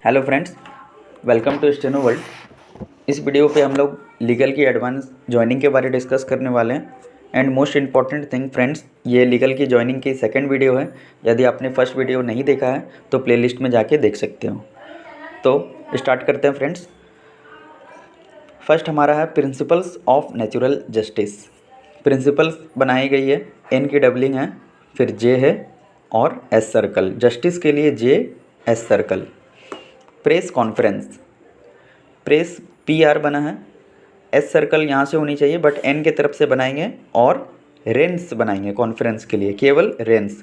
Hello friends, welcome to steno world. इस video पे हम लोग लीगल की एडवांस ज्वाइनिंग के बारे डिस्कस करने वाले हैं। And most important thing friends, ये लीगल की ज्वाइनिंग की सेकंड वीडियो है। यदि आपने फर्स्ट वीडियो नहीं देखा है तो प्लेलिस्ट में जाके देख सकते हो। तो स्टार्ट करते हैं फ्रेंड्स। फर्स्ट हमारा है principles of natural justice. Principles बनाई गई है, एन की डबलिंग है, फिर जे है और एस सर्कल। जस्टिस के लिए J, S circle. Press conference, press P R बना है, एस सर्कल यहाँ से होनी चाहिए बट एन के तरफ से बनाएंगे और रेंस बनाएंगे कॉन्फ्रेंस के लिए, केवल रेंस।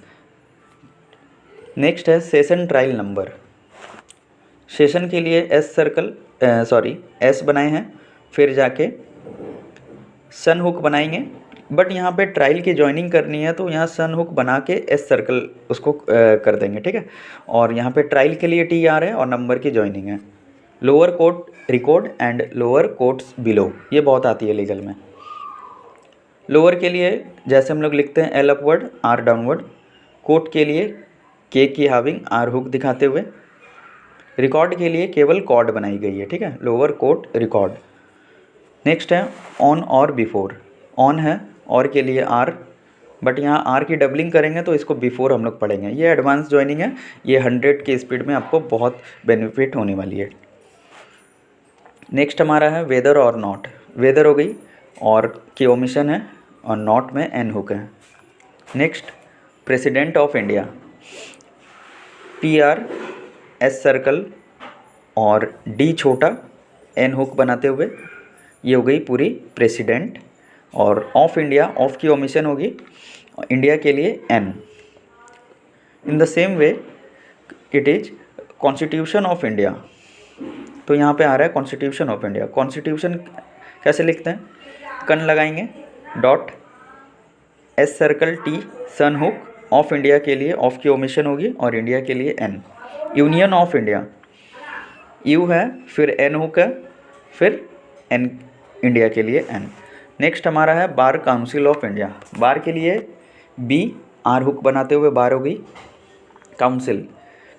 नेक्स्ट है सेशन ट्रायल नंबर। सेशन के लिए एस सर्कल एस बनाए हैं, फिर जाके सन हुक बनाएंगे बट यहाँ पे ट्रायल की ज्वाइनिंग करनी है तो यहाँ सन हुक बना के एस सर्कल उसको कर देंगे, ठीक है। और यहाँ पे ट्रायल के लिए टी आर है और नंबर की ज्वाइनिंग है। Lower court record and lower courts below, ये बहुत आती है लीगल में। लोअर के लिए जैसे हम लोग लिखते हैं L upward R downward. Court के लिए के की हाविंग आर हुक दिखाते हुए। रिकॉर्ड के लिए केवल कॉर्ड बनाई गई है, ठीक है, लोअर कोर्ट रिकॉर्ड। नेक्स्ट है ऑन और बिफोर। ऑन है और के लिए आर, बट यहाँ आर की डबलिंग करेंगे तो इसको बिफोर हम लोग पढ़ेंगे। ये एडवांस ज्वाइनिंग है, ये 100 की स्पीड में आपको बहुत बेनिफिट होने वाली है। नेक्स्ट हमारा है वेदर और नॉट। वेदर हो गई और की ओमिशन है और नॉट में एन हुक है। Next president of India, P R S circle और डी छोटा एन हुक बनाते हुए, ये हो गई पूरी प्रेसिडेंट। और ऑफ इंडिया, ऑफ की ओमिशन होगी, इंडिया के लिए N. In the same way it is constitution of India, तो यहाँ पे आ रहा है कॉन्स्टिट्यूशन ऑफ इंडिया। कॉन्स्टिट्यूशन कैसे लिखते हैं, कन लगाएंगे, डॉट एस सर्कल टी सन हुक, ऑफ इंडिया के लिए ऑफ की ओमिशन होगी और इंडिया के लिए N. Union of India, U है फिर एन हुक है फिर एन, इंडिया के लिए एन। नेक्स्ट हमारा है बार काउंसिल ऑफ इंडिया। बार के लिए बी आर हुक बनाते हुए बार हो गई। काउंसिल,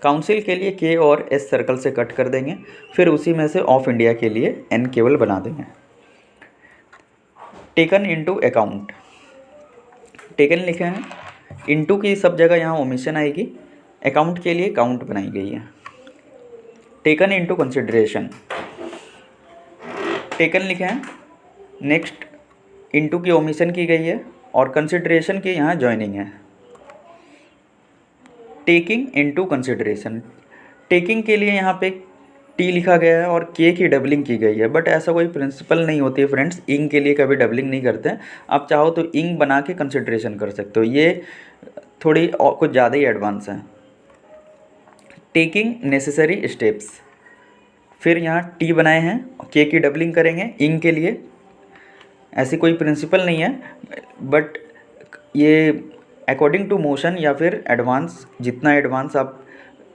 काउंसिल के लिए के और एस सर्कल से कट कर देंगे, फिर उसी में से ऑफ इंडिया के लिए एन केवल बना देंगे। टेकन इनटू अकाउंट, टेकन लिखे हैं, इनटू की सब जगह यहाँ ओमिशन आएगी, अकाउंट के लिए काउंट बनाई गई है। टेकन इनटू कंसिडरेशन, टेकन लिखे हैं, नेक्स्ट इनटू की ओमिशन की गई है और कंसिडरेशन की यहाँ ज्वाइनिंग है। टेकिंग इनटू कंसिडरेशन, टेकिंग के लिए यहाँ पे टी लिखा गया है और के की डबलिंग की गई है, बट ऐसा कोई प्रिंसिपल नहीं होती है फ्रेंड्स, इंग के लिए कभी डबलिंग नहीं करते हैं। आप चाहो तो इंग बना के कंसिडरेशन कर सकते हो, ये थोड़ी और कुछ ज़्यादा ही एडवांस है। टेकिंग नेसेसरी स्टेप्स, फिर यहाँ टी बनाए हैं, के की डबलिंग करेंगे इंग के लिए। ऐसी कोई प्रिंसिपल नहीं है बट ये अकॉर्डिंग टू मोशन या फिर एडवांस, जितना एडवांस आप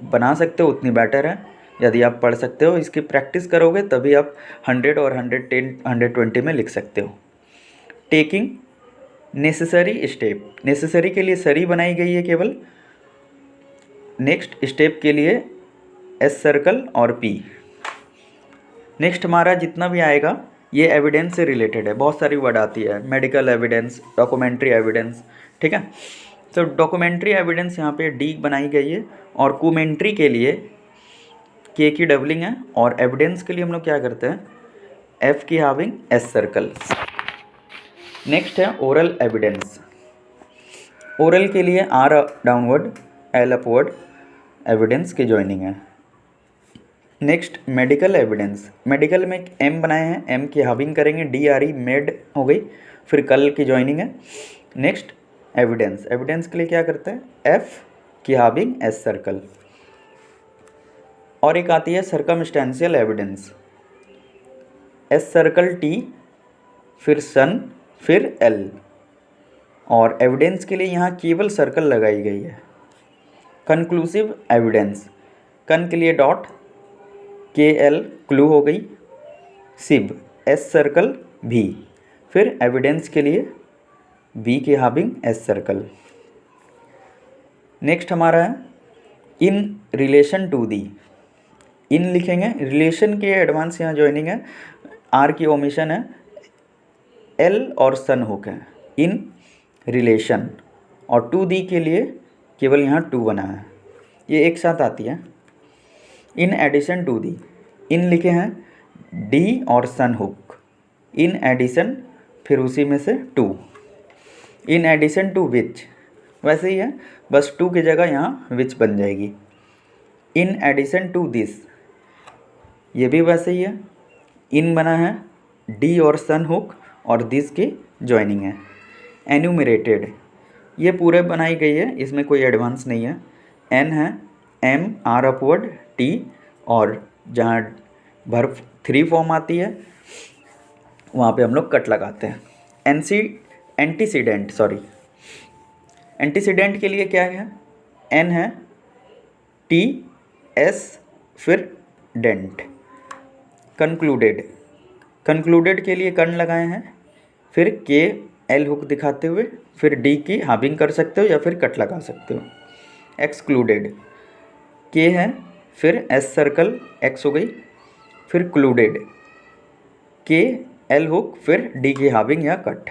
बना सकते हो उतनी बेटर है। यदि आप पढ़ सकते हो, इसकी प्रैक्टिस करोगे तभी आप 100 और 110 120 में लिख सकते हो। टेकिंग नेसेसरी स्टेप, नेसेसरी के लिए सरी बनाई गई है केवल। नेक्स्ट स्टेप के लिए एस सर्कल और पी। नेक्स्ट हमारा जितना भी आएगा ये एविडेंस से रिलेटेड है, बहुत सारी वर्ड आती है, मेडिकल एविडेंस, डॉक्यूमेंट्री एविडेंस, ठीक है। तो डॉक्यूमेंट्री एविडेंस यहाँ पे डी बनाई गई है और कूमेंट्री के लिए के की डबलिंग है और एविडेंस के लिए हम लोग क्या करते हैं, एफ की हाविंग एस सर्कल। नेक्स्ट है ओरल एविडेंस। ओरल के लिए R downward L upward evidence की ज्वाइनिंग है। नेक्स्ट मेडिकल एविडेंस, मेडिकल में एम बनाए हैं, एम की हाविंग करेंगे, डी आर ई मेड हो गई, फिर कल की ज्वाइनिंग है। नेक्स्ट एविडेंस, एविडेंस के लिए क्या करते हैं, एफ की हाविंग एस सर्कल। और एक आती है circumstantial evidence, S circle T फिर सन फिर एल, और एविडेंस के लिए यहाँ केवल सर्कल लगाई गई है। कंक्लूसिव एविडेंस, कन के लिए डॉट के एल क्लू हो गई, सिब एस सर्कल भी, फिर एविडेंस के लिए बी की हाविंग एस सर्कल। नेक्स्ट हमारा है इन रिलेशन टू दी, इन लिखेंगे, रिलेशन के एडवांस यहाँ ज्वाइनिंग है, आर की ओमिशन है, एल और सन हुक है, इन रिलेशन, और टू दी के लिए केवल यहाँ टू बना है, ये एक साथ आती है। इन एडिशन टू दी, इन लिखे हैं डी और सन हुक, इन एडिशन फिर उसी में से टू, इन एडिशन टू विच, वैसे ही है, बस टू की जगह यहाँ विच बन जाएगी। इन एडिशन टू दिस, ये भी वैसे ही है, इन बना है डी और सन हुक और दिस की ज्वाइनिंग है। एन्यूमरेटेड, ये पूरे बनाई गई है, इसमें कोई एडवांस नहीं है। एन है एम आर अपवर्ड टी, और जहाँ वर्ब 3 फॉर्म आती है वहाँ पे हम लोग कट लगाते हैं। एंटीसीडेंट के लिए क्या है, एन है टी एस फिर डेंट। कंक्लूडेड के लिए कर्ण लगाए हैं, फिर के एल हुक दिखाते हुए, फिर डी की हाबिंग कर सकते हो या फिर कट लगा सकते हो। एक्सक्लूडेड, के है फिर एस सर्कल एक्स हो गई, फिर क्लूडेड, के एल हुक फिर डी की हाबिंग या कट।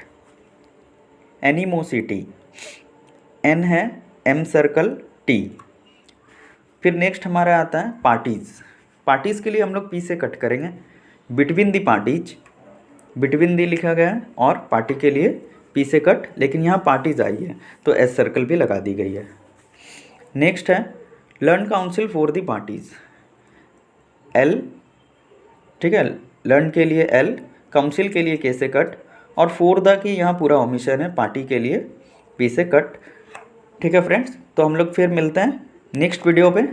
एनिमोसिटी, एन है एम सर्कल टी। फिर नेक्स्ट हमारा आता है पार्टीज़ के लिए हम लोग पी से कट करेंगे। Between the parties, between the लिखा गया है और पार्टी के लिए पी से कट, लेकिन यहाँ पार्टीज आई है तो एस सर्कल भी लगा दी गई है। नेक्स्ट है learn council for the parties, L, ठीक है, लर्न के लिए एल, काउंसिल के लिए के से कट, और फॉर द की यहाँ पूरा ओमिशन है, पार्टी के लिए पी से कट। ठीक है फ्रेंड्स, तो हम लोग फिर मिलते हैं नेक्स्ट वीडियो पे।